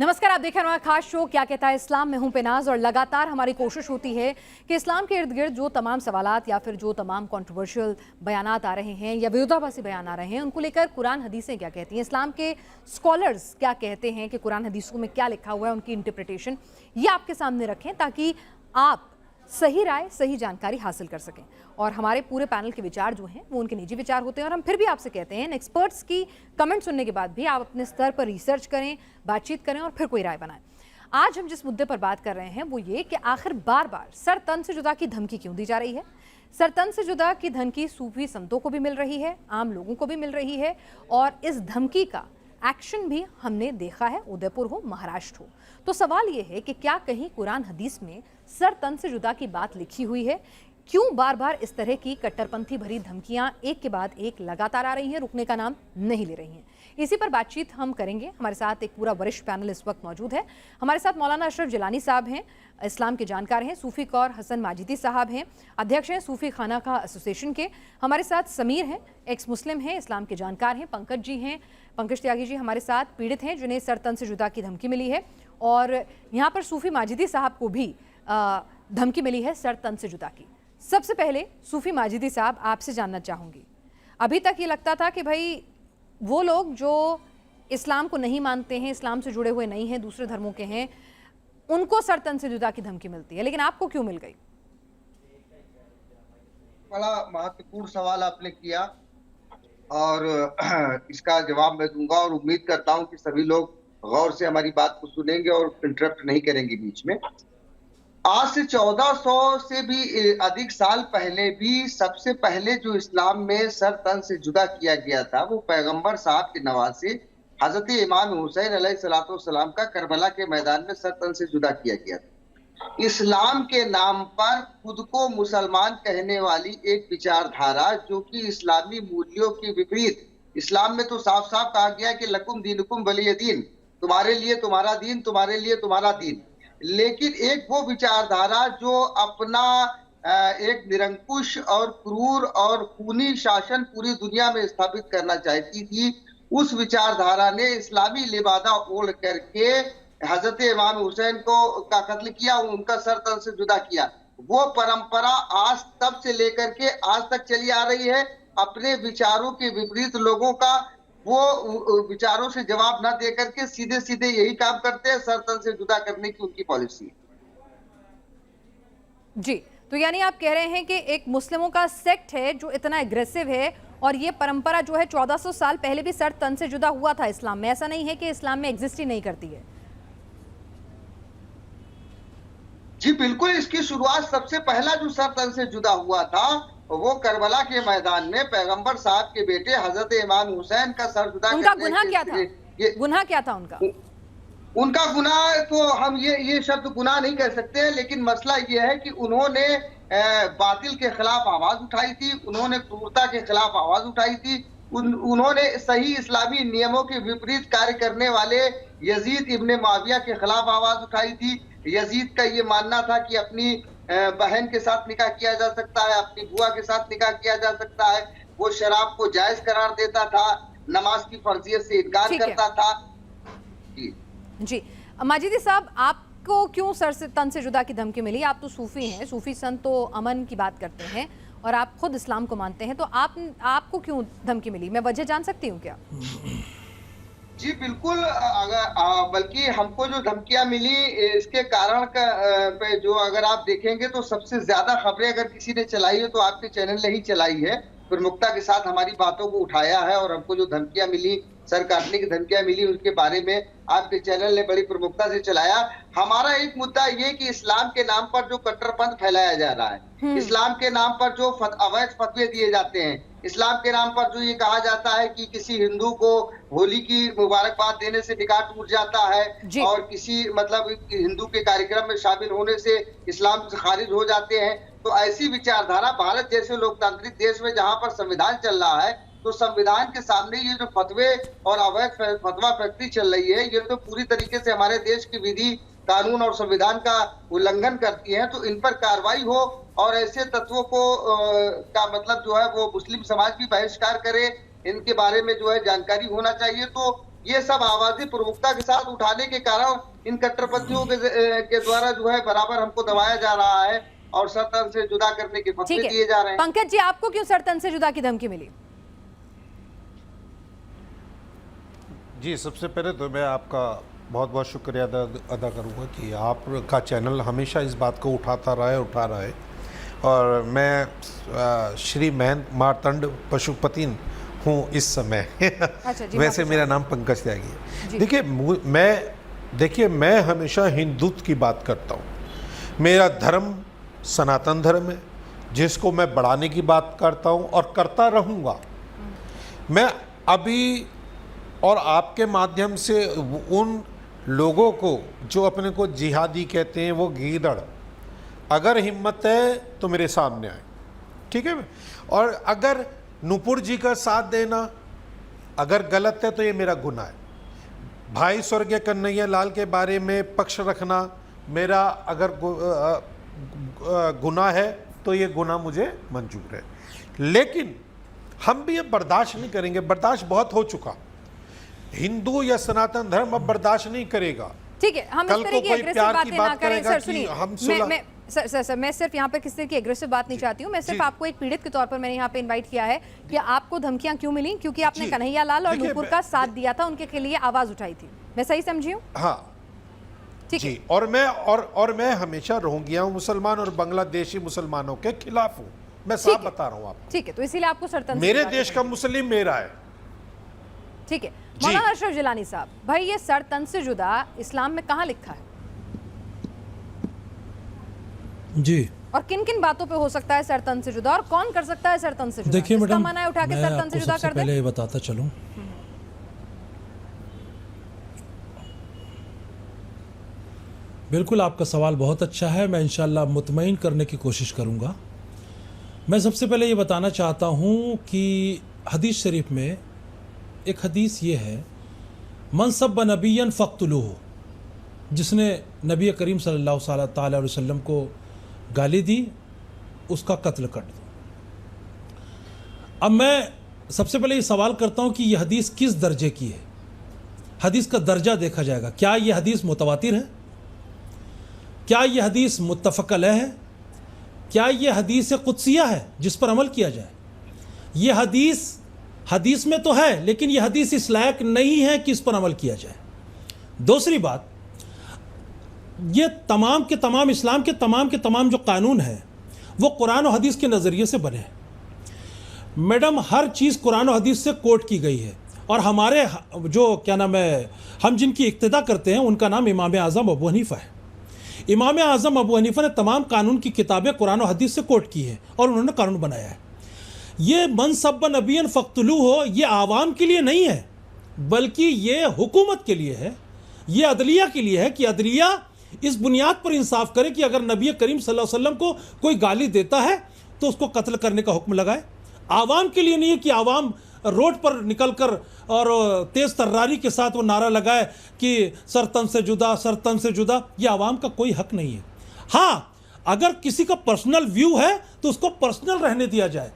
नमस्कार, आप देख रहे हैं हमारा खास शो क्या कहता है इस्लाम में हूं पेनाज। और लगातार हमारी कोशिश होती है कि इस्लाम के इर्द गिर्द जो तमाम सवालात या फिर जो तमाम कंट्रोवर्शियल बयानात आ रहे हैं या विरोधाभासी बयान आ रहे हैं उनको लेकर कुरान हदीसें क्या कहती हैं, इस्लाम के स्कॉलर्स क्या कहते हैं कि कुरान हदीसों में क्या लिखा हुआ है, उनकी इंटरप्रिटेशन ये आपके सामने रखें ताकि आप सही राय सही जानकारी हासिल कर सकें। और हमारे पूरे पैनल के विचार जो हैं वो उनके निजी विचार होते हैं और हम फिर भी आपसे कहते हैं एक्सपर्ट्स की कमेंट सुनने के बाद भी आप अपने स्तर पर रिसर्च करें, बातचीत करें और फिर कोई राय बनाएं। आज हम जिस मुद्दे पर बात कर रहे हैं वो ये कि आखिर बार बार सर तन से जुदा की धमकी क्यों दी जा रही है। सर तन से जुदा की धमकी सूफी संतों को भी मिल रही है, आम लोगों को भी मिल रही है और इस धमकी का एक्शन भी हमने देखा है, उदयपुर हो महाराष्ट्र हो। तो सवाल यह है कि क्या कहीं कुरान हदीस में सर तन से जुदा की बात लिखी हुई है? क्यों बार बार इस तरह की कट्टरपंथी भरी धमकियां एक के बाद एक लगातार आ रही हैं, रुकने का नाम नहीं ले रही हैं? इसी पर बातचीत हम करेंगे। हमारे साथ एक पूरा वरिष्ठ पैनल इस वक्त मौजूद है। हमारे साथ मौलाना अशरफ जिलानी साहब हैं, इस्लाम के जानकार हैं। सूफी कौर हसन माजिदी साहब हैं, अध्यक्ष हैं सूफी खानाका एसोसिएशन के। हमारे साथ समीर हैं, एक्स मुस्लिम हैं, इस्लाम के जानकार हैं। पंकज जी हैं, पंकज त्यागी जी हमारे साथ पीड़ित हैं जिन्हें सर तन से जुदा की धमकी मिली है। और यहाँ पर सूफी माजिदी साहब को भी धमकी मिली है सर तन से जुदा की। सबसे पहले सूफी माजिदी साहब आपसे जानना चाहूंगी, अभी तक ये लगता था कि भाई वो लोग जो इस्लाम को नहीं मानते हैं, इस्लाम से जुड़े हुए नहीं हैं, दूसरे धर्मों के हैं, उनको सर तन से जुदा की धमकी मिलती है, लेकिन आपको क्यों मिल गई? बड़ा महत्वपूर्ण सवाल आपने किया और इसका जवाब मैं दूंगा और उम्मीद करता हूं कि सभी लोग गौर से हमारी बात को सुनेंगे और इंटरप्ट नहीं करेंगे बीच में। आज से 1400 से भी अधिक साल पहले भी सबसे पहले जो इस्लाम में सर तन से जुदा किया गया था वो पैगंबर साहब के नवासे हजरत इमाम हुसैन अलैहिस्सलाम का करबला के मैदान में सर तन से जुदा किया गया था। इस्लाम के नाम पर खुद को मुसलमान कहने वाली एक विचारधारा जो कि इस्लामी मूल्यों के विपरीत, इस्लाम में तो साफ साफ कहा गया कि लकुम दीनुकुम वलिय दीन, तुम्हारे लिए तुम्हारा दीन, तुम्हारे लिए तुम्हारा दीन। लेकिन एक वो विचारधारा जो अपना एक निरंकुश और क्रूर और खूनी शासन पूरी दुनिया में स्थापित करना चाहती थी, उस विचारधारा ने इस्लामी लिबादा ओढ़ करके हजरत इमाम हुसैन को का कत्ल किया, उनका सर तन से जुदा किया। वो परंपरा आज तब से लेकर के आज तक चली आ रही है। अपने विचारों के विपरीत लोगों का वो विचारों से जवाब न देकर के सीधे सीधे यही काम करते हैं, सर तन से जुदा करने की उनकी पॉलिसी है। जी, तो यानी आप कह रहे हैं कि एक मुस्लिमों का सेक्ट है जो इतना एग्रेसिव है और ये परंपरा जो है 1400 साल पहले भी सर तन से जुदा हुआ था इस्लाम में। ऐसा नहीं है कि इस्लाम में एग्जिस्ट ही नहीं करती है। जी बिल्कुल, इसकी शुरुआत सबसे पहला जो सर तन से जुदा हुआ था वो करबला के मैदान में पैगंबर साहब के बेटे हजरत इमाम हुसैन का सर जुदा। उनका गुनाह क्या था? गुनाह क्या था उनका? उनका गुनाह तो हम ये शब्द गुनाह नहीं कह सकते, लेकिन मसला ये है कि उन्होंने बातिल के खिलाफ आवाज उठाई थी, उन्होंने क्रूरता के खिलाफ आवाज उठाई थी, उन्होंने सही इस्लामी नियमों के विपरीत कार्य करने वाले यजीद इब्ने मुआविया के खिलाफ आवाज उठाई थी। यजीद का ये मानना था कि अपनी बहन के साथ निकाह किया जा सकता है, अपनी बुआ के साथ निकाह किया जा सकता है। वो शराब को जायज करार देता था, नमाज की फर्जियत से इनकार करता था। जी माजिदी साहब, आपको क्यों सर से तन से जुदा की धमकी मिली? आप तो सूफी हैं, सूफी संत तो अमन की बात करते हैं और आप खुद इस्लाम को मानते हैं, तो आपको क्यों धमकी मिली? मैं वजह जान सकती हूँ क्या? जी बिल्कुल, बल्कि हमको जो धमकियां मिली इसके कारण पे जो अगर आप देखेंगे तो सबसे ज्यादा खबरें अगर किसी ने चलाई है तो आपके चैनल ने ही चलाई है, प्रमुखता के साथ हमारी बातों को उठाया है। और हमको जो धमकियां मिली, सर काटने की धमकियां मिली, उसके बारे में आपके चैनल ने बड़ी प्रमुखता से चलाया। हमारा एक मुद्दा ये कि इस्लाम के नाम पर जो कट्टरपंथ फैलाया जा रहा है, इस्लाम के नाम पर जो अवैध फतवे दिए जाते हैं, इस्लाम के नाम पर जो ये कहा जाता है कि किसी हिंदू को होली की मुबारकबाद देने से निकाह टूट जाता है और किसी मतलब हिंदू के कार्यक्रम में शामिल होने से इस्लाम से खारिज हो जाते हैं, तो ऐसी विचारधारा भारत जैसे लोकतांत्रिक देश में जहां पर संविधान चल रहा है, तो संविधान के सामने ये जो फतवे और अवैध फतवा फैक्ट्री चल रही है, ये तो पूरी तरीके से हमारे देश की विधि, कानून और संविधान का उल्लंघन करती है। तो इन पर कार्रवाई हो और ऐसे तत्वों को का मतलब जो है वो मुस्लिम समाज भी बहिष्कार करे, इनके बारे में जो है जानकारी होना चाहिए। तो ये सब आवाजें प्रमुखता के साथ उठाने के कारण इन कट्टरपंथियों के द्वारा जो है बराबर हमको दबाया जा रहा है और सरतन से जुदा करने के फतवे दिए जा रहे हैं। पंकज जी, आपको क्यों सरतन से जुदा की धमकी मिली? जी, सबसे पहले तो मैं आपका बहुत बहुत शुक्रिया अदा करूँगा कि आपका चैनल हमेशा इस बात को उठा रहा है और मैं श्री महंत मार्तंड पशुपतिन हूँ इस समय। अच्छा जी, वैसे मेरा नाम पंकज त्यागी है। देखिए मैं हमेशा हिंदुत्व की बात करता हूँ। मेरा धर्म सनातन धर्म है जिसको मैं बढ़ाने की बात करता हूँ और करता रहूँगा। मैं अभी और आपके माध्यम से उन लोगों को जो अपने को जिहादी कहते हैं, वो गीदड़, अगर हिम्मत है तो मेरे सामने आए, ठीक है। और अगर नुपुर जी का साथ देना अगर गलत है तो ये मेरा गुनाह है। भाई स्वर्गीय कन्हैया लाल के बारे में पक्ष रखना मेरा अगर गुनाह है तो ये गुनाह मुझे मंजूर है, लेकिन हम भी ये बर्दाश्त नहीं करेंगे। बर्दाश्त बहुत हो चुका। हिंदू या सनातन धर्म अब बर्दाश्त नहीं करेगा। ठीक है, हम इस तरह की एग्रेसिव बातें ना करें। सर सुनिए, सर मैं सिर्फ यहाँ पे किसी तरह की एग्रेसिव बात नहीं चाहती हूँ। मैं सिर्फ आपको एक पीड़ित के तौर पर मैंने यहाँ पे इनवाइट किया है कि आपको धमकियां क्यों मिली, क्योंकि आपने कन्हैया लाल और नुपुर का साथ दिया था, उनके लिए आवाज उठाई थी। मैं सही समझी हूँ? हाँ ठीक है। और मैं हमेशा रोहिंग्या मुसलमान और बांग्लादेशी मुसलमानों के खिलाफ हूँ। मैं साफ बता रहा हूँ आपको। ठीक है, तो इसीलिए आपको सरतन मेरे देश का मुस्लिम मेरा है। ठीक है। मौलाना अशरफ जिलानी साहब, भाई ये सरतन से जुदा इस्लाम में कहाँ लिखा है जी, और किन किन बातों पे हो सकता है सरतन से जुदा, और कौन कर सकता है सरतन से जुदा? देखिए मैडम, मना है उठा के सरतन से जुदा कर दे। पहले ये बताता चलूं, बिल्कुल आपका सवाल बहुत अच्छा है। मैं इंशाल्लाह मुतमईन करने की कोशिश करूंगा। मैं सबसे पहले ये बताना चाहता हूं कि हदीस शरीफ में एक हदीस ये है, मन सब्ब नबियन फ़क़्तुलूहु, जिसने नबी करीम सल्लल्लाहु अलैहि वसल्लम को गाली दी उसका कत्ल कर दो। अब मैं सबसे पहले ये सवाल करता हूँ कि यह हदीस किस दर्जे की है। हदीस का दर्जा देखा जाएगा। क्या यह हदीस मुतवातिर है? क्या यह हदीस मुत्तफ़क़ अलैह है? क्या यह हदीस कुदसिया है जिस पर अमल किया जाए? यह हदीस में तो है, लेकिन यह हदीस इस लायक नहीं है कि इस पर अमल किया जाए। दूसरी बात, ये तमाम के तमाम इस्लाम के तमाम जो कानून हैं वो कुरान और हदीस के नज़रिए से बने हैं। मैडम, हर चीज़ कुरान और हदीस से कोट की गई है, और हमारे जो क्या नाम है, हम जिनकी इक्तिदा करते हैं उनका नाम इमाम आज़म अबू हनीफ़ा है। इमाम आज़म अबू हनीफ़ा ने तमाम कानून की किताबें कुरान और हदीस से कोट की हैं और उन्होंने कानून बनाया है। ये मन सब्ब नबियन फ़क़्तुलूहु हो, ये आवाम के लिए नहीं है, बल्कि ये हुकूमत के लिए है, ये अदलिया के लिए है कि अदलिया इस बुनियाद पर इंसाफ करे कि अगर नबी करीम सल्लल्लाहु अलैहि वसल्लम को कोई गाली देता है तो उसको कत्ल करने का हुक्म लगाए। आवाम के लिए नहीं है कि आवाम रोड पर निकलकर और तेज़ तर्रारी के साथ वो नारा लगाए कि सरतन से जुदा, सरतन से जुदा। ये आवाम का कोई हक नहीं है। हाँ, अगर किसी का पर्सनल व्यू है तो उसको पर्सनल रहने दिया जाए,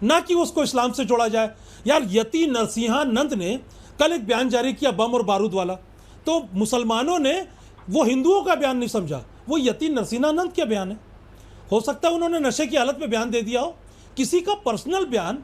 ना कि उसको इस्लाम से जोड़ा जाए। यार, यति नरसिंहानंद ने कल एक बयान जारी किया बम और बारूद वाला, तो मुसलमानों ने वो हिंदुओं का बयान नहीं समझा, वो यति नरसिंहानंद का बयान है। हो सकता है उन्होंने नशे की हालत में बयान दे दिया हो। किसी का पर्सनल बयान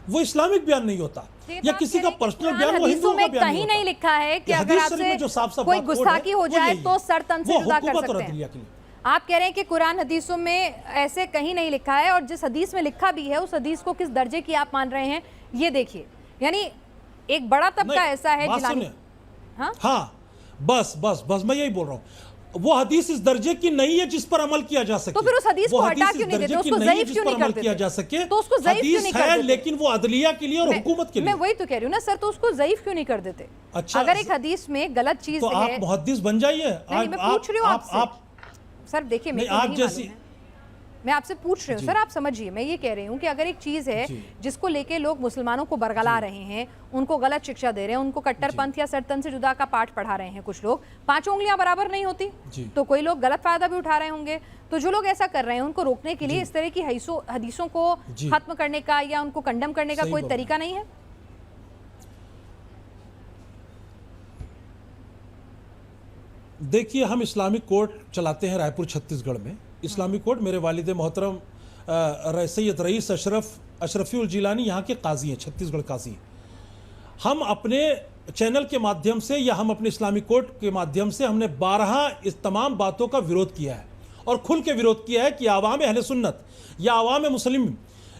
वो इस्लामिक बयान नहीं होता, या किसी का पर्सनल बयान वो हिंदुओं का बयान नहीं होता। नहीं लिखा है कि अगर आपसे कोई गुस्ताखी हो जाए तो सरतन से जुदा कर सकते हैं। आप कह रहे हैं कि कुरान हदीसों में ऐसे कहीं नहीं लिखा है, और जिस हदीस में लिखा भी है उस हदीस को किस दर्जे की आप मान रहे हैं ये देखिए। यानी एक बड़ा तबका ऐसा है जिलानी। हाँ, बस मैं यही बोल रहा हूँ, वो हदीस इस दर्जे की नहीं है जिस पर अमल किया जा सके। तो फिर उस हदीस को हटा क्यों नहीं देते, उसको ज़ईफ क्यों नहीं कर देते? किया जा सके तो उसको ज़ईफ क्यों नहीं कर देते? लेकिन वो अदलिया के लिए और हुकूमत के लिए। मैं वही तो कह रही हूँ ना सर, तो उसको ज़ईफ क्यों नहीं कर देते? अच्छा, अगर एक हदीस में गलत चीज तो है आप मुहद्दिस बन जाइए। मैं पूछ रही हूँ आपसे। सर देखिए, मैं आपसे पूछ रही हूँ सर, आप समझिए, मैं ये कह रही हूँ कि अगर एक चीज़ है जिसको लेके लोग मुसलमानों को बरगला रहे हैं, उनको गलत शिक्षा दे रहे हैं, उनको कट्टरपंथ या सरतन से जुदा का पाठ पढ़ा रहे हैं कुछ लोग, 5 उंगलियां बराबर नहीं होती, तो कोई लोग गलत फायदा भी उठा रहे होंगे। तो जो लोग ऐसा कर रहे हैं उनको रोकने के लिए इस तरह की हदीसों को खत्म करने का या उनको कंडम करने का कोई तरीका नहीं है? देखिए, हम इस्लामिक कोर्ट चलाते हैं रायपुर छत्तीसगढ़ में। इस्लामिक कोर्ट, मेरे वालिद मोहतरम सैयद रईस अशरफी जिलानी यहाँ के काजी हैं, छत्तीसगढ़ काजी हैं। हम अपने चैनल के माध्यम से या हम अपने इस्लामिक कोर्ट के माध्यम से हमने 12 इस तमाम बातों का विरोध किया है और खुल के विरोध किया है कि आवाम अहले सुन्नत या आवाम मुस्लिम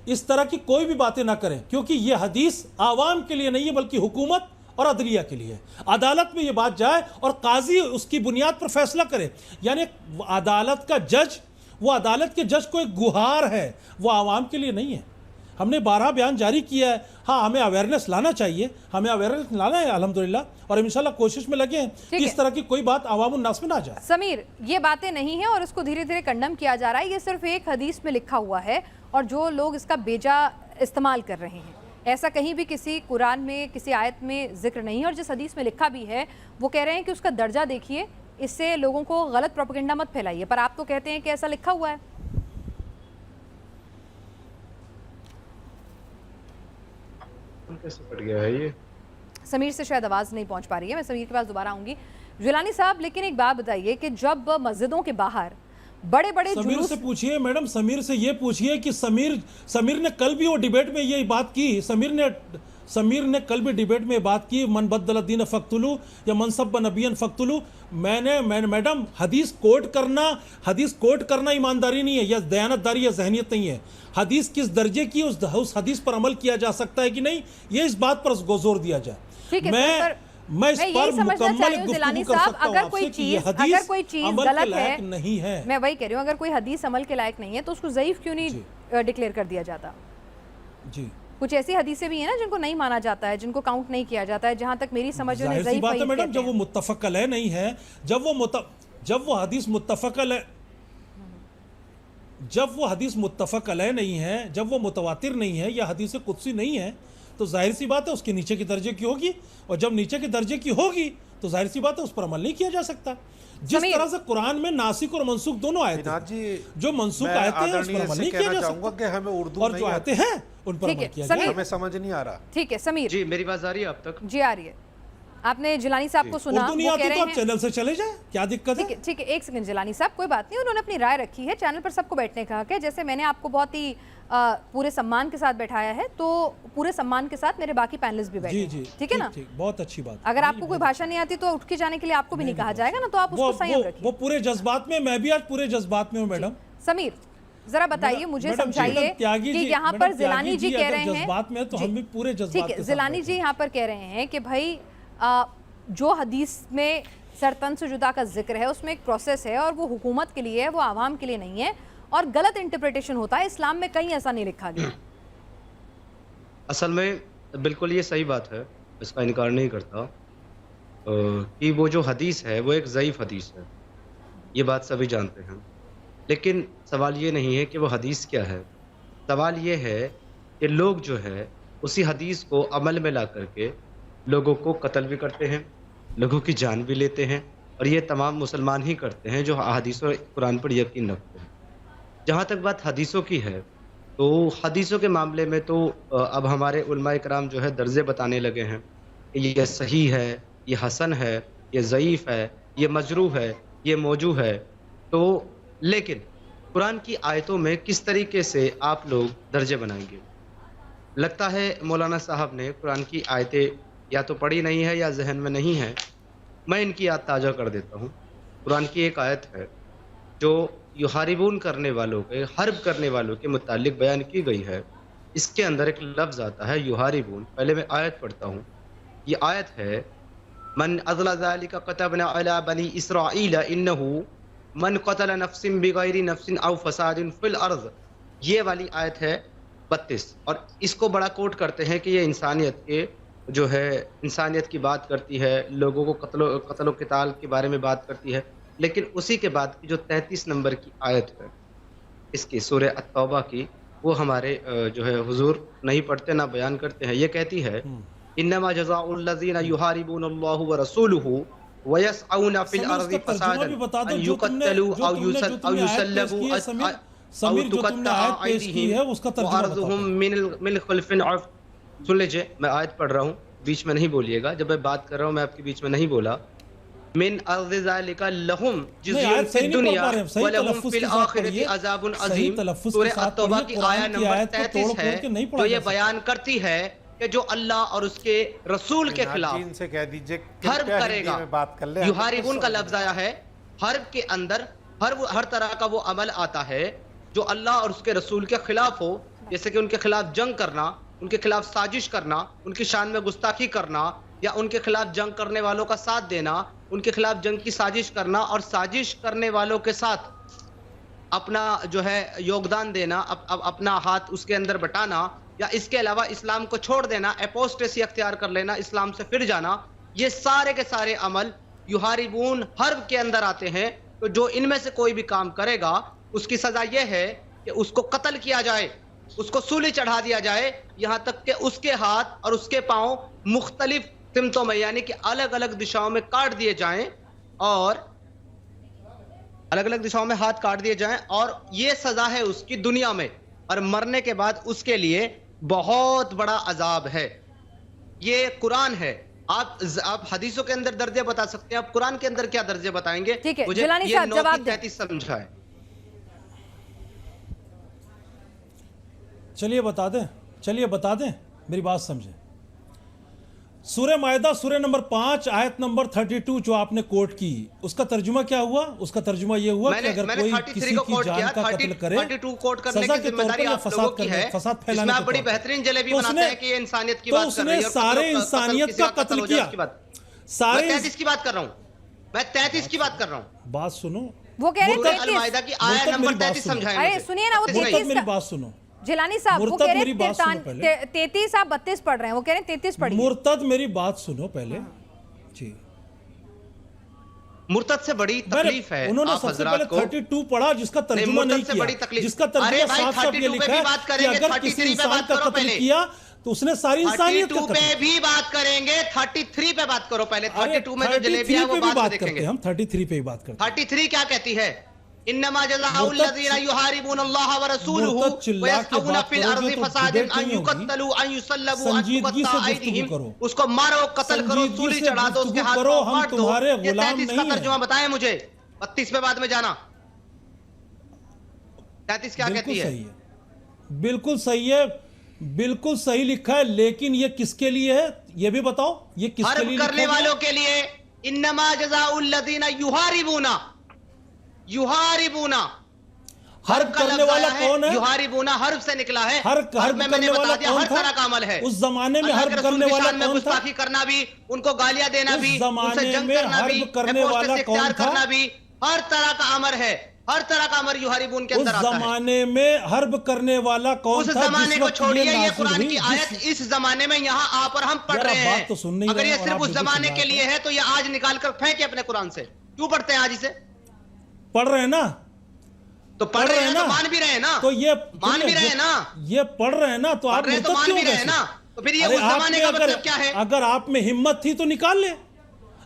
इस तरह की कोई भी बातें ना करें, क्योंकि ये हदीस आवाम के लिए नहीं है बल्कि हुकूमत और अदलिया के लिए। अदालत में ये बात जाए और काजी उसकी बुनियाद पर फैसला करे, यानी अदालत का जज, वो अदालत के जज को एक गुहार है, वो आवाम के लिए नहीं है। हमने 12 बयान जारी किया है। हाँ, हमें अवेयरनेस लाना चाहिए, हमें अवेयरनेस लाना है अल्हम्दुलिल्लाह, और इंशाल्लाह कोशिश में लगे हैं कि इस तरह की कोई बात अवामुन नास में ना जाए। समीर, ये बातें नहीं है और इसको धीरे धीरे कंडम किया जा रहा है। ये सिर्फ एक हदीस में लिखा हुआ है और जो लोग इसका बेजा इस्तेमाल कर रहे हैं, ऐसा कहीं भी किसी कुरान में किसी आयत में जिक्र नहीं है। और जिस हदीस में लिखा भी है वो कह रहे हैं कि उसका दर्जा देखिए, इससे लोगों को गलत प्रोपेगेंडा मत फैलाइए, पर आप तो कहते हैं कि ऐसा लिखा हुआ है। कैसे कट गया है ये? समीर से शायद आवाज़ नहीं पहुंच पा रही है, मैं समीर के पास दोबारा आऊंगी। जिलानी साहब, लेकिन एक बात बताइए कि जब मस्जिदों के बाहर बड़े बड़े समीर से पूछिए मैडम, समीर से ये पूछिए कि समीर ने कल भी वो डिबेट में ये बात की। समीर ने कल भी डिबेट में बात की, मन बद्दल दीन फक्तुलू या मनसब नबियन फक्तुलू। मैंने मैडम, हदीस कोट करना ईमानदारी नहीं है या दयानतदारी या जहनियत नहीं है। हदीस किस दर्जे की, उस हदीस पर अमल किया जा सकता है कि नहीं, ये इस बात पर जोर दिया जाए। मैं इस पर मुकम्मल गुफ्तगू कर सकता हूं आपसे कि ये हदीस अमल के लायक नहीं है। मैं वही कह रही हूँ, अगर कोई हदीस अमल के लायक नहीं है तो उसको ज़ईफ क्यों नहीं डिक्लेयर कर दिया जाता? जी, कुछ ऐसी हदीसें भी हैं ना जिनको नहीं माना जाता है, जिनको काउंट नहीं किया जाता है। जहां तक मेरी समझ में ज़ाहिर सी बात है मैडम, जब वो मुत्तफ़क़ अलैह नहीं है, जब वो हदीस मुत्तफ़क़ अलैह नहीं है, जब वो मुतवातिर नहीं है या हदीस कुदसी नहीं है, तो जाहिर सी बात है उसके नीचे के दर्जे की होगी। और जब नीचे के दर्जे की होगी तो जाहिर सी बात है उस पर अमल नहीं किया जा सकता। जिस तरह से कुरान में नासिक और मनसूख दोनों आयतें हैं, जो मनसूख आयतें हैं उस पर अमल नहीं किया जा सकता कि हमें उर्दू और जो आयतें हैं उन पर अमल किया जाए। हमें समझ नहीं आ रहा। ठीक है समीर जी, मेरी बात आ रही है आप तक? जी आ रही है। आपने जिलानी साहब को सुना, उर्दू नहीं आती तो आप चैनल से चले जाए, क्या दिक्कत है? ठीक है, एक सेकंड जिलानी साहब, कोई बात नहीं, उन्होंने अपनी राय रखी है। चैनल पर सबको बैठने का हक है। जैसे मैंने आपको बहुत ही पूरे सम्मान के साथ बैठाया है, तो पूरे सम्मान के साथ मेरे बाकी पैनलिस्ट भी बैठे। जी, ठीक है ना? बहुत अच्छी बात। अगर आपको कोई भाषा नहीं आती तो उठ के जाने के लिए आपको भी नहीं कहा जाएगा ना, तो आप उसको संयम रखिए। वो पूरे जज्बात में, मैं भी आज पूरे जज्बात में हूँ मैडम। समीर, जरा बताइए, मुझे समझाइए कि यहाँ पर जिलानी जी कह रहे हैं, जज्बात में तो हम भी पूरे जज्बात। ठीक है, जिलानी जी यहाँ पर कह रहे हैं कि भाई जो हदीस में सरतन से जुदा का जिक्र है उसमें एक प्रोसेस है और वो हुकूमत के लिए है, वो आवाम के लिए नहीं है, और गलत इंटरप्रिटेशन होता है। इस्लाम में कहीं ऐसा नहीं लिखा गया। असल में बिल्कुल ये सही बात है, इसका इनकार नहीं करता कि वो जो हदीस है वो एक ज़ईफ़ हदीस है, ये बात सभी जानते हैं। लेकिन सवाल ये नहीं है कि वो हदीस क्या है, सवाल ये है कि लोग जो है उसी हदीस को अमल में ला करके लोगों को कत्ल भी करते हैं, लोगों की जान भी लेते हैं, और ये तमाम मुसलमान ही करते हैं जो हदीस और कुरान पर यकीन रखते हैं। जहाँ तक बात हदीसों की है, तो हदीसों के मामले में तो अब हमारे उलमा इकराम जो है दर्जे बताने लगे हैं कि ये सही है, ये हसन है, ये ज़ईफ़ है, ये मजरूह है, ये मौजू है। तो लेकिन कुरान की आयतों में किस तरीके से आप लोग दर्जे बनाएंगे? लगता है मौलाना साहब ने कुरान की आयतें या तो पढ़ी नहीं है या जहन में नहीं है। मैं इनकी याद ताज़ा कर देता हूँ। कुरान की एक आयत है जो युहारिबून करने वालों के, हर्ब करने वालों के मुतालिक बयान की गई है। इसके अंदर एक लफ्ज़ आता है युहारिबून। पहले मैं आयत पढ़ता हूँ। ये आयत है, मन अज़ला ज़ालिका कतबना अला बनी इसराईल इन्नहु मन क़तल नफ्सिन बिगैरि नफ्सिन औ फ़सादिन फ़िल अर्ज़। ये वाली आयत है 32, और इसको बड़ा कोट करते हैं कि ये इंसानियत के जो है इंसानियत की बात करती है, लोगों को कत्ल क़िताल के बारे में बात करती है। लेकिन उसी के बाद की जो 33 नंबर की आयत है इसकी सूरह अत-तौबा की, वो हमारे जो है हुजूर नहीं पढ़ते ना बयान करते हैं। ये कहती है इन्नमा जज़ाउल लज़ीना युहारिबूनल्लाहु व रसूलहु व यसअउना फिल अर्ज़ि फ़सादन युक़तलू औ युसल्लबू समीर जो तुमने आयत पेश की है उसका तर्जुमा बताओ। मिन खल्फिन। सुन लीजिए, मैं आयत पढ़ रहा हूँ, बीच में नहीं बोलिएगा। जब मैं बात कर रहा हूँ मैं आपके बीच में नहीं बोला। मिन अर्ज़ि ज़ालिका लहुम नहीं, जिज़युन आयत सही फिद नहीं पढ़ दुनिया पा रहे हैं। सही व लहुम तलफ्फुज़ फिल के साथ आखिरति पढ़िए। अज़ाबुन सही अज़ीम। तलफ्फुज़ के सूरह साथ अत-तौबा पढ़िए। की कुरान आया की नंबर आयत को 33 तोड़-फोड़ है के नहीं पढ़ा जो ये जा सकता। बयान करती है कि जो अल्लाह और उसके रसूल के खिलाफ इनसे कह दीजिए हर्ब कृपया हिंदी करेगा। में बात कर ले। युहारिबून का लफ्ज आया है। हर्ब के अंदर हर तरह का वो अमल आता है जो अल्लाह और उसके रसूल के खिलाफ हो, जैसे कि उनके खिलाफ जंग करना, उनके खिलाफ साजिश करना, उनकी शान में गुस्ताखी करना, या उनके खिलाफ जंग करने वालों का साथ देना, उनके खिलाफ जंग की साजिश करना और साजिश करने वालों के साथ अपना जो है योगदान देना, अपना हाथ उसके अंदर बटाना, या इसके अलावा इस्लाम को छोड़ देना, एपोस्टेसी अख्तियार कर लेना, इस्लाम से फिर जाना, ये सारे के सारे अमल युहारिबून हर्ब के अंदर आते हैं। तो जो इनमें से कोई भी काम करेगा उसकी सजा यह है कि उसको कत्ल किया जाए, उसको सूली चढ़ा दिया जाए, यहां तक कि उसके हाथ और उसके पांव मुख्तलिफ सिमतों में यानी कि अलग अलग दिशाओं में काट दिए जाएं, और अलग अलग दिशाओं में हाथ काट दिए जाएं, और ये सजा है उसकी दुनिया में, और मरने के बाद उसके लिए बहुत बड़ा अजाब है। ये कुरान है। आप हदीसों के अंदर दर्जे बता सकते हैं, आप कुरान के अंदर क्या दर्जे बताएंगे? ठीक है, मुझे जिलानी ये साहब 9 जवाब की दें। 33 समझाएं। चलिए बता दें, मेरी बात समझें। सूरह मायदा सूरह नंबर 5 आयत नंबर 32 जो आपने कोट की, उसका तर्जुमा क्या हुआ? उसका तर्जुमा ये हुआ कि अगर कोई 33 किसी को की कोट जान किया, का कत्ल करे 32 कोट करने सजा की के तौर जिम्मेदारी पर या आप लोगों फसाद की करने, है। फसाद इसमें फैलाने आप के बड़ी तौर पर। बेहतरीन जलेबी तो बनाते हैं कि ये इंसानियत की बात कर उसने रही है, और सारे कत्ल इंसानियत किसी का कत्ल कत्ल हो जाए किया। उसकी बात। सारे मैं 33 की बात कर रहा हूं, मैं 33 की बात कर रहा हूं। बात सुनो, वो कह रहे सूरह हैं अल-माइदा की आयत मुर्तद नंबर मेरी बात 33 सुनो। समझाएं अरे मुझे। सुनिए ना, वो 33 मुर्तद मेरी बात सुनो। जिलानी साहब वो मुर्तद कह रहे मेरी बात सुनो पहले। 33 आप 32 पढ़ रहे हैं, वो कह रहे हैं 33 पढ़िए। मुर्तद मेरी बात सुनो पहले जी। मुर्तद से बड़ी तकलीफ है उन्होंने आप सबसे पहले हजरात को। 32 पढ़ा जिसका तर्जुमा मुर्तद नहीं से किया, बड़ी तकलीफ। जिसका अरे तर्जुमा भाई, साफ साफ ये 32 लिखा पे भी है बात कि करेंगे, अगर किसी 33 पे इंसान बात का करो कत्ल पहले। किया तो उसने सारी इंसानियत का 32 कत्ल पे किया। भी बात करेंगे, 33 पे बात करो पहले। अरे 32 में जो जलेबी है 33 वो पे भी बाद में बात करते देखेंगे। हैं हम, 33 पे भी बात करते हैं। 33 क्या कहती है? इन्नमा जज़ाउल लज़ीना युहारिबूनल्लाह व रसूलहु मुर्तद चिल्ला व के यसअूना बात फिल करोगे अर्ज़ि तो फसादिन डिबेट अन नहीं होगी। युक़त्तलू अन युसल्लबू अन संजीदगी से तुक़त्ता गुफ्तगू अयदीहिम। करो। उसको मारो, कत्ल करो, संजीदगी सूली से चढ़ा दो, उसके गुफ्तगू हाथ करो, पांव हम काट दो। तुम्हारे ये गुलाम 33 का नहीं हैं। तर्जुमा बताएं मुझे। 32 पे बाद में जाना। 33 क्या कहती बिल्कुल है? सही है, बिल्कुल सही है, बिल्कुल सही लिखा है, लेकिन ये किसके लिए है ये भी बताओ। ये किसके हर्ब लिए करने लिखा गया? वालों के लिए। इन्नमा जज़ाउल लज़ीना युहारिबूना हर्ब का करने लफ्ज वाला आया कौन है? युहारिबूना हर्ब से निकला है। हर्ब हर्ब में मैंने करने बता वाला दिया कौन हर था? तरह का अमल है। उस जमाने में अल्लाह के हर्ब रसूल करने की वाला शान में कौन था? गुस्ताखी करना भी, उनको गालियां देना उस भी, जमाने उनसे जंग में करना भी, हर्ब करने वाला एपोस्टेसी कौन इख्तियार था? करना भी, हर तरह का अमर है। हर तरह का अमर युहारिबून के उस अंदर आता है। जमाने में हर्ब करने वाला कौन उस था? जमाने जिस को वक्त छोड़िए, ये नाज़िल कुरान हुई, की जिस- आयत इस जमाने में यहाँ आ पर हम पढ़ यार, रहे आप बात हैं। तो सुन नहीं अगर रहे ये और सिर्फ आप उस बिल्कुल जमाने चिल्ला के रहे लिए है तो ये आज निकाल कर फेंके अपने कुरान से। क्यों पढ़ते हैं आज इसे? पढ़ रहे हैं ना, तो पढ़ रहे हैं तो मान भी रहे हैं ना, तो ये मान भी रहे हैं ना, ये पढ़ रहे हैं ना, तो पढ़ आप रहे हैं तो मुर्तद मान क्यों भी रहे हो हैं गए? ना। तो फिर ये अरे उस जमाने आप का में मतलब क्या है? अगर आप में हिम्मत थी तो निकाल ले,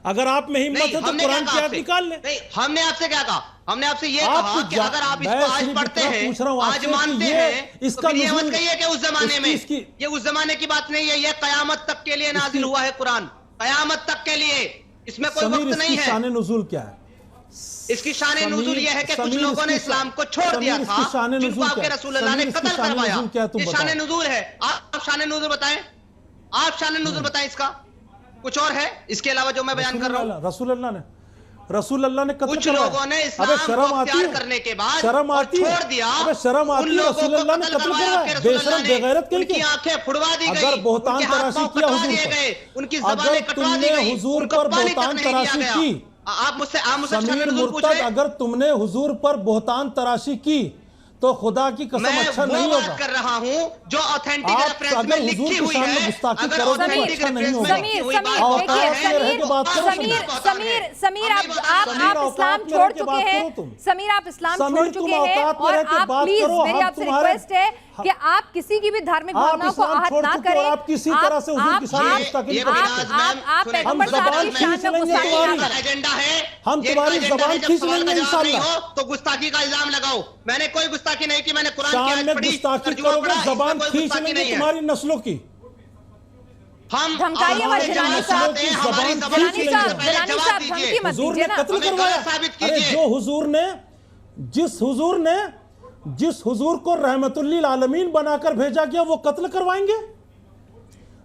अगर आप में हिम्मत नहीं, है तो हमने क्या कुरान कहा की आयत आपसे? निकाल ले। नहीं, हमने आपसे क्या कहा? हमने आपसे ये आप कहा तो कि जा- अगर आप मैं इसको आज सिर्फ पढ़ते इतना हैं, पूछ रहा हूं आज आपसे कि मानते ये हैं, इसका तो फिर ये नुज़ूल- मत कहिए कि उस जमाने में। इसकी- ये उस जमाने की बात नहीं है, ये कयामत तक के लिए नाजिल हुआ है कुरान, कयामत तक के लिए। इसमें कोई समीर, वक्त नहीं इसकी है। शान नुज़ूल क्या है? इसकी शान नुज़ूल ये है कि कुछ समीर, लोगों ने इसकी इस्लाम को छोड़ समीर, दिया इसकी था, शान जिनको नुज़ूल आपके क्या है? रसूल अल्लाह ने समीर, इसकी कत्ल शान करवाया। नुज़ूल क्या है? तुम ये बताओ। शान नुज़ूल है। आप शान नुज़ूल बताएं, आप शान नुज़ूल बताएं। इसका कुछ और है इसके अलावा जो मैं बयान कर रहा हूँ? रसूल अल्लाह ने कत्ल कुछ करवाया। लोगों ने अबे इस्लाम शर्म को आती अख्तियार है? करने के बाद शर्म और आती है? छोड़ दिया। अबे शर्म आती उन है? लोगों रसूल को अल्लाह ने कत्ल कत्ल करवाया करवाया, आपके रसूल बेशरम अल्लाह ने। बेगैरत कहीं उनकी के। आंखें फुड़वा दी गई, अगर बोहतान उनके हाथ तराशी पांव किया कटवा हुजूर दिए पर, गए, उनकी अगर ज़बानें कटवा दी तुमने गई, हुजूर उनको पर पानी तक बोहतान नहीं दिया तराशी गया। की, आप मुझसे शान समीर नुज़ूल मुर्तद, पूछे। अगर तुमने हुजूर पर बोहतान तराशी की तो खुदा की कसम मैं अच्छा वो नहीं बात होगा। कर रहा हूँ जो ऑथेंटिक आप रेफरेंस अगर में हुजूर लिखी की हुई शान में है। गुस्ताखी अगर करोगे तो ऑथेंटिक अच्छा नहीं रेफरेंस होगा। में लिखी हुई बात और होती है, औकात में रह के बात करो। समीर आप इस्लाम में छोड़ रह के चुके बात हैं। करो तुम। समीर आप इस्लाम समीर, छोड़ तुम चुके हैं औकात में और रह के आप बात प्लीज करो। मेरी हम आपसे तुम्हारे- रिक्वेस्ट है कि आप किसी की भी धार्मिक आप भावनाओं को इस्लाम आहत छोड़ ना चुके हो, करें। आप किसी तरह से हुजूर की शान में गुस्ताखी नहीं करें। आप पैगंबर साहब की शान में गुस्ताखी ना तुम्हारी- करें। एजेंडा है, हम ये तुम्हारी एजेंडा ज़बान है, जब खींच सवाल का लेंगे जवाब नहीं इंशाअल्लाह। हो तो गुस्ताखी का इल्जाम लगाओ। मैंने कोई गुस्ताखी नहीं की, मैंने कुरान की शान आयत में पढ़ी, गुस्ताखी तर्जुमा करोगे, पढ़ा, इसमें जबान कोई खींच गुस्ताखी लेंगे नहीं है। तुम्हारी नस्लों की। हम धमकाइए मत हमारे जिलानी जवाब साहब। चाहते हैं, हमारी जबान जबान खींच से लेंगे। पहले जिलानी जवाब साहब, दीजिए। धमकी मत हुजूर दीजिए ने ना। कत्ल हमें करवाया। गलत साबित अरे कीजिए। जो हुजूर ने जिस हुजूर को रहमतुल्लिल आलमीन बनाकर भेजा गया वो कत्ल करवाएंगे?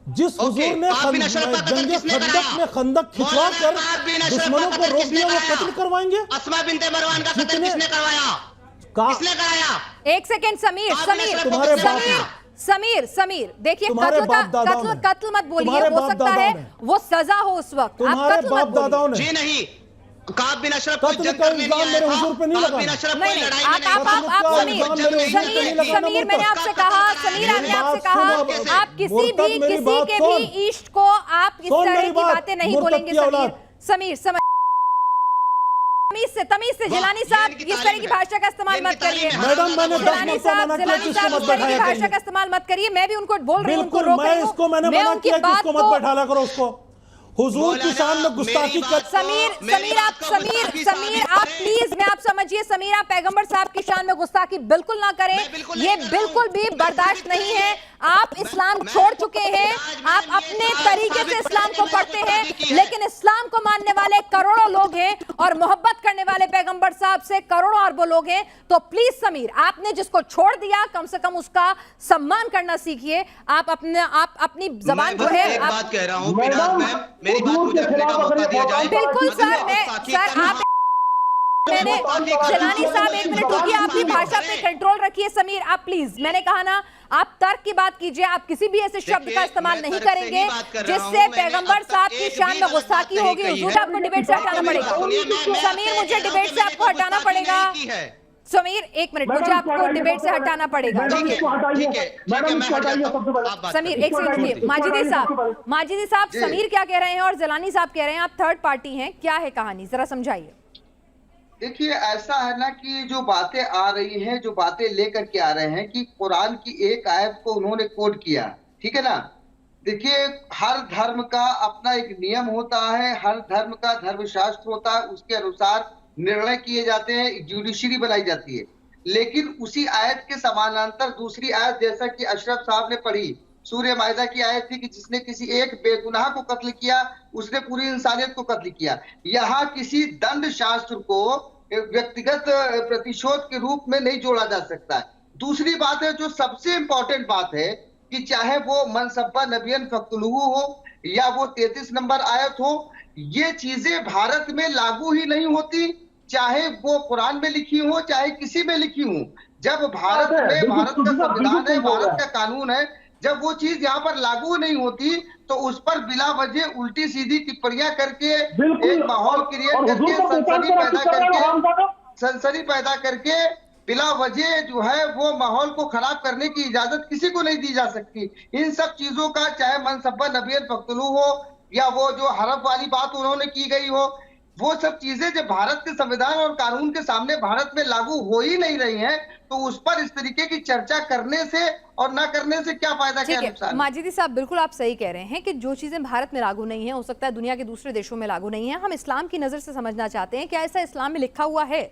जिस हुजूर ने काब बिन अशरफ का कत्ल जंगे किसने खंदक कराया? में खंदक खिंचवा कर मौलाना काब बिन अशरफ दुश्मनों का को कत्ल रोक किसने दिया, वो कराया? कत्ल करवाएंगे? अस्मा बिनते मरवान का कत्ल जितने- किसने करवाया? किसने कराया? एक सेकंड समीर, आप समीर, ने तुम्हारे बाप समीर, ने- समीर, समीर, देखिए तुम्हारे कत्ल बाप दादाओं ने- कत्ल मत बोलिए, तुम्हारे हो बाप सकता दादाओं है ने- वो सजा हो उस वक्त, आप तुम्हारे कत्ल मत बाप बोलिए। दादाओं ने जी नहीं, काब बिन अशरफ कोई कत्ल जंग का करने नहीं इल्जाम आया मेरे था। हुजूर पे नहीं काब लगाना। बिन अशरफ नहीं कोई नहीं, लड़ाई में नहीं आप था। समीर, कोई जंग में इल्जाम समीर, नहीं लगाना समीर, मैंने मुर्तद। आपसे कहा, समीर, मेरी मैंने आपसे बात कहा, सुनो, आप किसी मुर्तद भी मेरी किसी बात के सुन। भी इष्ट को आप इस सुन तरह मेरी की बात, बातें नहीं मुर्तद बोलेंगे। की समीर, औलाद। तमीज से जिलानी साहब, ये इनकी इस तरह की तालीम है। भाषा का इस्तेमाल ये मत इनकी तालीम करिए। है। मैडम मैंने 10 जिलानी मरतबा साहब, मना किया जिलानी कि इसको साहब, मत इस तरह की बैठाया भाषा करिए। का इस्तेमाल मत करिए। मैं भी उनको बोल रही हूँ, उनको बिल्कुल, रोक मैं रही हूँ। इसको मैंने मैं मना उनकी किया कि बात इसको मत को बैठाला करो उसको। हुजूर की शान में गुस्ताखी कर समीर, समीर, आप प्लीज, मैं आप समझिए, समीर, आप पैगंबर साहब की शान में गुस्ताखी बिल्कुल ना करें। ये बिल्कुल भी बर्दाश्त नहीं है। आप इस्लाम छोड़ चुके हैं, आप अपने तरीके से इस्लाम को पढ़ते हैं, लेकिन इस्लाम को मानने वाले करोड़ों लोग हैं और मोहब्बत करने वाले पैगंबर साहब से करोड़ों अरबों लोग हैं। तो प्लीज समीर, आपने जिसको छोड़ दिया, कम से कम उसका सम्मान करना सीखिए। आप अपनी जबान जो है, एक आप बात कह रहा हूँ, मेरी बात मुझे रखने का मौका दिया जाए। बिल्कुल अगर मैं सर, गुस्ताखी सर करना- आप मैंने जिलानी साहब, एक मिनट रुकिए, अपनी भाषा पे कंट्रोल रखिए। समीर, आप प्लीज, मैंने कहा ना, आप तर्क की बात कीजिए। आप किसी भी ऐसे शब्द का इस्तेमाल नहीं करेंगे जिससे पैगंबर साहब की शान में गुस्ताखी होगी। हुजूर, आपको डिबेट से हटाना पड़ेगा। समीर, मुझे डिबेट से आपको हटाना पड़ेगा। समीर, एक मिनट, मुझे आपको डिबेट से हटाना पड़ेगा। ठीक है, मैं हट जाता हूं। आप बात समीर, करिए। एक सेकंड रुकिए। माजिदी साहब, जी। समीर क्या कह रहे हैं और जिलानी साहब कह रहे हैं, आप थर्ड पार्टी हैं, क्या है कहानी, जरा समझाइए। देखिए, ऐसा है ना कि जो बातें आ रही हैं, जो बातें लेकर के आ रहे हैं कि कुरान की एक आयत को उन्होंने कोट किया, ठीक है ना। देखिए, हर धर्म का अपना एक नियम होता है, हर धर्म का धर्मशास्त्र होता है, उसके अनुसार निर्णय किए जाते हैं, ज्यूडिशरी बनाई जाती है। लेकिन उसी आयत के समानांतर दूसरी आयत, जैसा कि अशरफ साहब ने पढ़ी, सूर्य मायदा की आयत थी कि जिसने किसी एक बेगुनाह को कत्ल किया, उसने पूरी इंसानियत को कत्ल किया। यहाँ किसी दंड शास्त्र को व्यक्तिगत प्रतिशोध के रूप में नहीं जोड़ा जा सकता है। दूसरी बात है, जो सबसे इंपॉर्टेंट बात है, कि चाहे वो मनसब्बा नबियन फक्तुलहू हो या वो 33 नंबर आयत हो, ये चीजें भारत में लागू ही नहीं होती, चाहे वो कुरान में लिखी हो, चाहे किसी में लिखी हो। जब भारत में भारत का संविधान है, भारत का कानून है, जब वो चीज यहाँ पर लागू नहीं होती तो उस पर बिला वजह उल्टी सीधी टिप्पणियां करके एक माहौल क्रिएट करके सनसनी पैदा करके बिला वजह जो है वो माहौल को खराब करने की इजाजत किसी को नहीं दी जा सकती। इन सब चीजों का, चाहे मनसब्बा नबियन फक्तुलू हो या वो जो हरफ वाली बात उन्होंने की गई हो, वो सब चीजें जब भारत के संविधान और कानून के सामने भारत में लागू हो ही नहीं रही हैं, तो उस पर इस तरीके की चर्चा करने से और ना करने से क्या फायदा, क्या नुकसान। माजिदी साहब, बिल्कुल आप सही कह रहे हैं कि जो चीजें भारत में लागू नहीं है, हो सकता है दुनिया के दूसरे देशों में लागू नहीं है। हम इस्लाम की नजर से समझना चाहते हैं, क्या ऐसा इस्लाम में लिखा हुआ है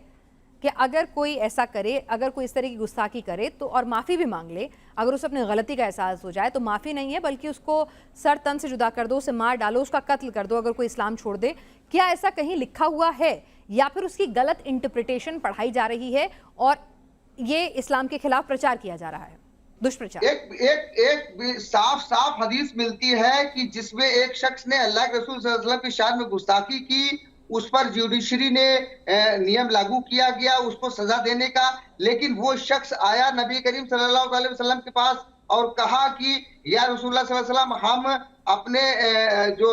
कि अगर कोई ऐसा करे, अगर कोई इस तरह की गुस्ताखी करे तो, और माफ़ी भी मांग ले, अगर उसे अपनी गलती का एहसास हो जाए, तो माफ़ी नहीं है बल्कि उसको सर तन से जुदा कर दो, उसे मार डालो, उसका कत्ल कर दो अगर कोई इस्लाम छोड़ दे। क्या ऐसा कहीं लिखा हुआ है या फिर उसकी गलत इंटरप्रिटेशन पढ़ाई जा रही है और ये इस्लाम के खिलाफ प्रचार किया जा रहा है, दुष्प्रचार? एक साफ साफ हदीस मिलती है कि जिसमें एक शख्स ने अल्लाह के रसूल सल्लल्लाहु अलैहि वसल्लम की शान में गुस्ताखी की, उस पर ज्यूडिशरी ने नियम लागू किया गया उसको सजा देने का। लेकिन वो शख्स आया नबी करीम सल्लल्लाहु अलैहि वसल्लम के पास और कहा कि या रसूलुल्लाह सल्लल्लाहु अलैहि वसल्लम, हम अपने जो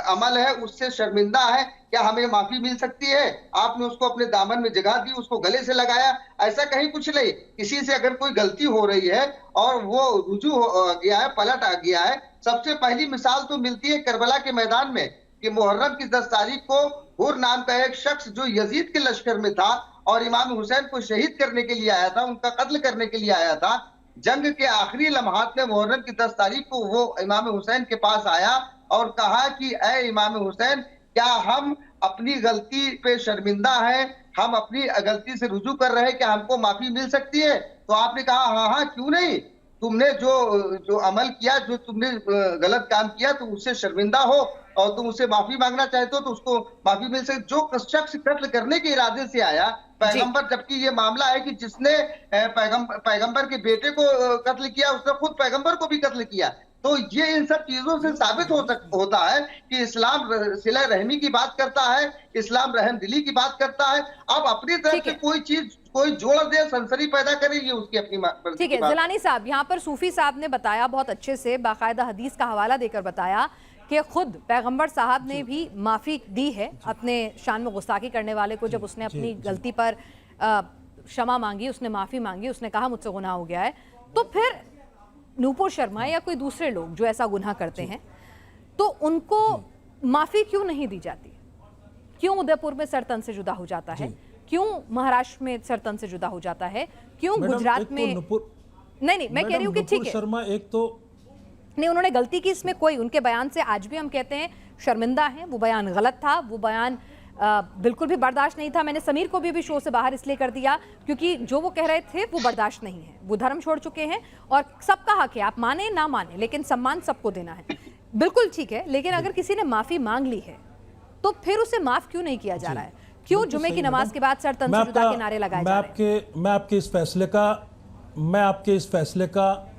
अमल है उससे शर्मिंदा है, क्या हमें माफी मिल सकती है? आपने उसको अपने दामन में जगह दी, उसको गले से लगाया। ऐसा कहीं कुछ नहीं। किसी से अगर कोई गलती हो रही है और वो रुजू हो गया है, पलट आ गया है, सबसे पहली मिसाल तो मिलती है करबला के मैदान में कि मुहर्रम की 10 तारीख को हुर नाम का एक शख्स जो यजीद के लश्कर में था और इमाम हुसैन को शहीद करने के लिए आया था, उनका कत्ल करने के लिए आया था, जंग के आखिरी लम्हात में मुहर्रम की 10 तारीख को वो इमाम हुसैन के पास आया और कहा कि ऐ इमाम हुसैन, क्या हम अपनी गलती पे शर्मिंदा हैं, हम अपनी गलती से रुजू कर रहे हैं, क्या हमको माफी मिल सकती है? तो आपने कहा हाँ हाँ क्यों नहीं। तुमने जो अमल किया, जो तुमने गलत काम किया, तुम उससे शर्मिंदा हो और तुम उससे माफी मांगना चाहते हो तो उसको माफी मिल सकती। जो शख्स कत्ल करने के इरादे से आया पैगंबर, जबकि ये मामला है कि जिसने पैगंबर के बेटे को कत्ल किया उसने खुद पैगंबर को भी कत्ल किया। तो ये इन सब चीजों से साबित होता है कि इस्लाम सिला रहमी की बात करता है, इस्लाम रहमदिली की बात करता है। अब अपनी तरफ से कोई चीज कोई जोड़ दे, सनसनी पैदा करे, ये उसकी अपनी ठीक है। जिलानी साहब, यहाँ पर सूफी साहब ने बताया बहुत अच्छे से, बाकायदा हदीस का हवाला देकर बताया कि खुद पैगंबर साहब ने भी माफ़ी दी है अपने शान में गुस्ताखी करने वाले को। जब उसने अपनी गलती पर क्षमा मांगी, उसने माफ़ी मांगी, उसने कहा मुझसे गुनाह हो गया है, तो फिर नूपुर शर्मा या कोई दूसरे लोग जो ऐसा गुनाह करते हैं तो उनको माफ़ी क्यों नहीं दी जाती? क्यों उदयपुर में सरतन से जुदा हो जाता है? क्यों महाराष्ट्र में सरतन से जुदा हो जाता है? क्यों गुजरात में नहीं, मैं कह रही हूँ कि ठीक है, शर्मा एक तो नहीं, उन्होंने गलती की, इसमें कोई, उनके बयान से आज भी हम कहते हैं शर्मिंदा हैं। वो बयान गलत था, वो बयान बिल्कुल भी बर्दाश्त नहीं था। मैंने समीर को भी शो से बाहर इसलिए कर दिया क्योंकि जो वो कह रहे थे वो बर्दाश्त नहीं है। वो धर्म छोड़ चुके हैं और सबका हक है, आप माने ना माने, लेकिन सम्मान सबको देना है, बिल्कुल ठीक है। लेकिन अगर किसी ने माफी मांग ली है तो फिर उसे माफ क्यों नहीं किया जा रहा है? क्यों जुमे की नमाज के बाद सर तन से जुदा के नारे लगाए जा रहे हैं? मैं आपके इस फैसले का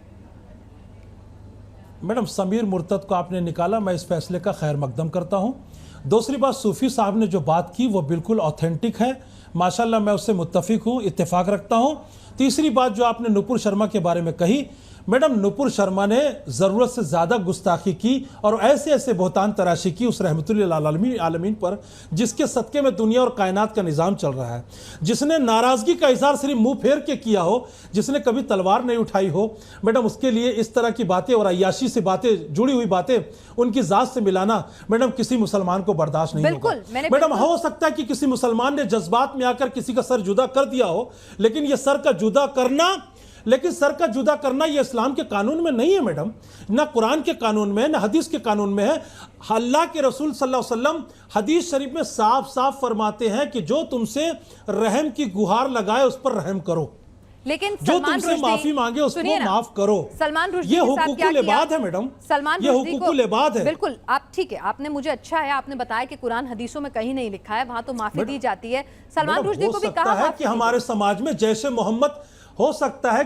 मैडम, समीर मुर्तद को आपने निकाला, मैं इस फैसले का खैर मकदम करता हूं। दूसरी बात, सूफी साहब ने जो बात की वो बिल्कुल ऑथेंटिक है, माशाल्लाह, मैं उससे मुत्तफिक हूं, इत्तेफाक रखता हूं। तीसरी बात जो आपने नुपुर शर्मा के बारे में कही, मैडम, नुपुर शर्मा ने ज़रूरत से ज़्यादा गुस्ताखी की और ऐसे ऐसे बहुतान तराशी की उस रहमतुल्लिल आलमीन पर जिसके सदक़े में दुनिया और कायनात का निज़ाम चल रहा है, जिसने नाराज़गी का इज़हार सिर्फ मुंह फेर के किया हो, जिसने कभी तलवार नहीं उठाई हो। मैडम, उसके लिए इस तरह की बातें और अय्याशी से बातें, जुड़ी हुई बातें उनकी ज़ात से मिलाना मैडम किसी मुसलमान को बर्दाश्त नहीं होगा। मैडम, हो सकता है कि किसी मुसलमान ने जज्बात में आकर किसी का सर जुदा कर दिया हो, लेकिन ये सर का जुदा करना ये इस्लाम के कानून में नहीं है मैडम, ना कुरान के कानून में, ना हदीस के कानून में है। अल्लाह के रसूल सल्लल्लाहु अलैहि वसल्लम हदीस शरीफ में साफ साफ फरमाते हैं कि जो तुमसे रहम की गुहार लगाए उस पर रहम करो, लेकिन जो तुमसे माफी मांगे उसको माफ करो। सलमान रुश्दी, ये हुकूकुल इबाद है मैडम, सलमान ये हुकूकुल इबाद है। बिल्कुल, आप ठीक है, आपने मुझे अच्छा है आपने बताया कि कुरान हदीसों में कहीं नहीं लिखा है, वहां तो माफी दी जाती है। सलमान रुश्दी को भी कहा है कि हमारे समाज में जैसे मोहम्मद, हो सकता है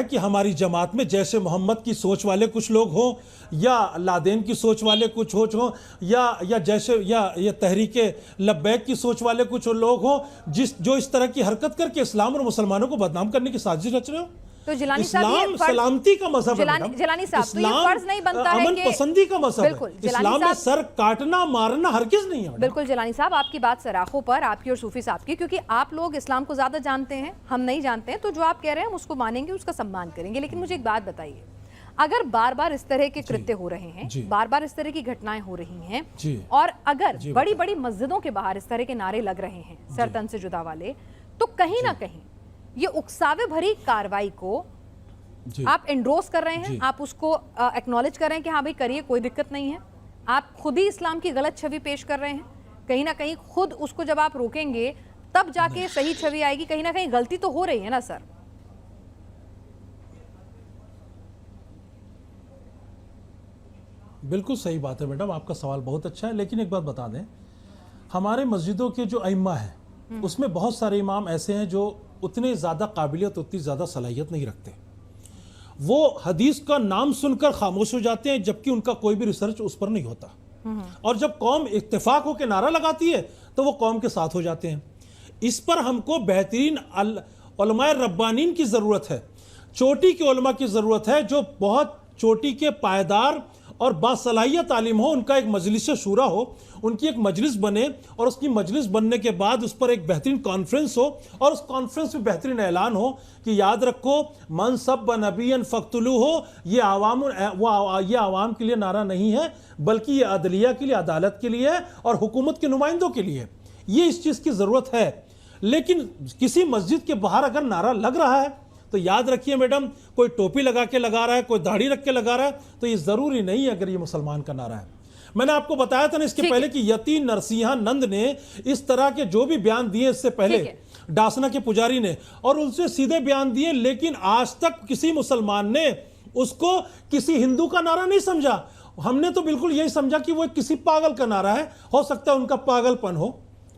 कि हमारी जमात में जैसे मोहम्मद की सोच वाले कुछ लोग हों, या लादेन की सोच वाले कुछ हों, या जैसे ये तहरीके लब्बैक की सोच वाले कुछ लोग हों, जो इस तरह की हरकत करके इस्लाम और मुसलमानों को बदनाम करने की साजिश रच रहे हो। तो जिलानी साहब, इस्लाम सलामती का मजहब है। जिलानी साहब, तो ये फर्ज नहीं बनता है अमन कि पसंदी का मजहब है। इस्लाम में सर काटना मारना हरगिज नहीं है। बिल्कुल जिलानी साहब, आपकी बात सराखों पर, आपकी और सूफी साहब की, क्योंकि आप लोग इस्लाम को ज्यादा जानते हैं, हम नहीं जानते हैं, तो जो आप कह रहे हैं हम उसको मानेंगे, उसका सम्मान करेंगे। लेकिन मुझे एक बात बताइए, अगर बार बार इस तरह के कृत्य हो रहे हैं, बार बार इस तरह की घटनाएं हो रही हैं, और अगर बड़ी बड़ी मस्जिदों के बाहर इस तरह के नारे लग रहे हैं सरतन से जुदा वाले, तो कहीं ना कहीं ये उकसावे भरी कार्रवाई को आप एंडोर्स कर रहे हैं, आप उसको एक्नॉलेज कर रहे हैं कि हाँ भाई करिए, कोई दिक्कत नहीं है। आप खुद ही इस्लाम की गलत छवि पेश कर रहे हैं। कहीं ना कहीं खुद उसको जब आप रोकेंगे तब जाके सही छवि आएगी। कहीं ना कहीं गलती तो हो रही है ना सर? बिल्कुल सही बात है मैडम, आपका सवाल बहुत अच्छा है। लेकिन एक बात बता दें, हमारे मस्जिदों के जो अइम्मा हैं उसमें बहुत सारे इमाम ऐसे हैं जो उतने ज़्यादा काबिलियत, उतनी ज़्यादा सलाहियत नहीं रखते। वो हदीस का नाम सुनकर खामोश हो जाते हैं, जबकि उनका कोई भी रिसर्च उस पर नहीं होता। और जब कौम इत्तेफाक होकर नारा लगाती है तो वो कौम के साथ हो जाते हैं। इस पर हमको बेहतरीन उलमाए रब्बानीन की ज़रूरत है, चोटी के उलमा की ज़रूरत है, जो बहुत चोटी के पायदार और बासलाहियत आलिम हो। उनका एक मजलिस शूरा हो, उनकी एक मजलिस बने, और उसकी मजलिस बनने के बाद उस पर एक बेहतरीन कॉन्फ्रेंस हो, और उस कॉन्फ्रेंस में बेहतरीन ऐलान हो कि याद रखो, मन सब नबीन फ़क्तुलू हो, ये आवाम के लिए नारा नहीं है, बल्कि ये अदलिया के लिए, अदालत के लिए है, और हुकूमत के नुमाइंदों के लिए। ये इस चीज़ की ज़रूरत है। लेकिन किसी मस्जिद के बाहर अगर नारा लग रहा है तो याद रखिए मैडम, कोई टोपी लगा के लगा रहा है, कोई दाढ़ी रख के लगा रहा है, तो ये ज़रूरी नहीं है अगर ये मुसलमान का नारा है। मैंने आपको बताया था ना इसके ठीक पहले कि यति नरसिंहानंद ने इस तरह के जो भी बयान दिए इससे पहले, ठीक है। डासना के पुजारी ने, और उनसे सीधे बयान दिए, लेकिन आज तक किसी मुसलमान ने उसको किसी हिंदू का नारा नहीं समझा। हमने तो बिल्कुल यही समझा कि वो किसी पागल का नारा है, हो सकता है उनका पागलपन हो,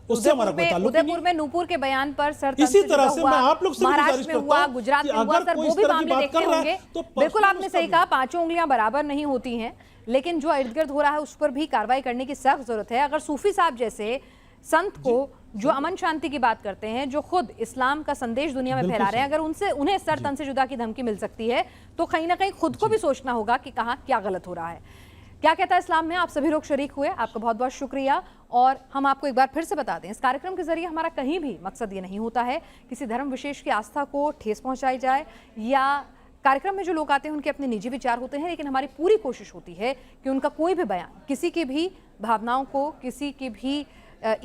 उससे हमारा कोई ताल्लुक नहीं। उदयपुर में नूपुर के बयान पर सर इसी तरह से मैं आप लोग से महाराष्ट्र में हुआ, गुजरात में हुआ, सर वो भी मामले देखते होंगे। तो बिल्कुल आपने सही कहा, पांचों उंगलियां बराबर नहीं होती हैं, लेकिन जो इर्द गिर्द हो रहा है उस पर भी कार्रवाई करने की सख्त जरूरत है। अगर सूफी साहब जैसे संत को जो अमन शांति की बात करते हैं, जो खुद इस्लाम का संदेश दुनिया में फैला रहे हैं, अगर उनसे उन्हें सर तन से जुदा की धमकी मिल सकती है तो कहीं ना कहीं खुद को भी सोचना होगा कि कहाँ क्या गलत हो रहा है। क्या कहता है इस्लाम में आप सभी लोग शरीक हुए, आपका बहुत बहुत शुक्रिया। और हम आपको एक बार फिर से बता दें, इस कार्यक्रम के जरिए हमारा कहीं भी मकसद ये नहीं होता है किसी धर्म विशेष की आस्था को ठेस पहुंचाई जाए, या कार्यक्रम में जो लोग आते हैं उनके अपने निजी विचार होते हैं, लेकिन हमारी पूरी कोशिश होती है कि उनका कोई भी बयान किसी की भी भावनाओं को, किसी की भी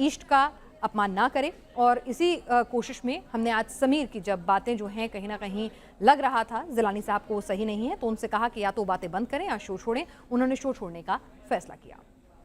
इष्ट का अपमान ना करे। और इसी कोशिश में हमने आज समीर की जब बातें जो हैं कहीं ना कहीं लग रहा था जिलानी साहब को सही नहीं है, तो उनसे कहा कि या तो बातें बंद करें या शो छोड़ें। उन्होंने शो छोड़ने का फैसला किया।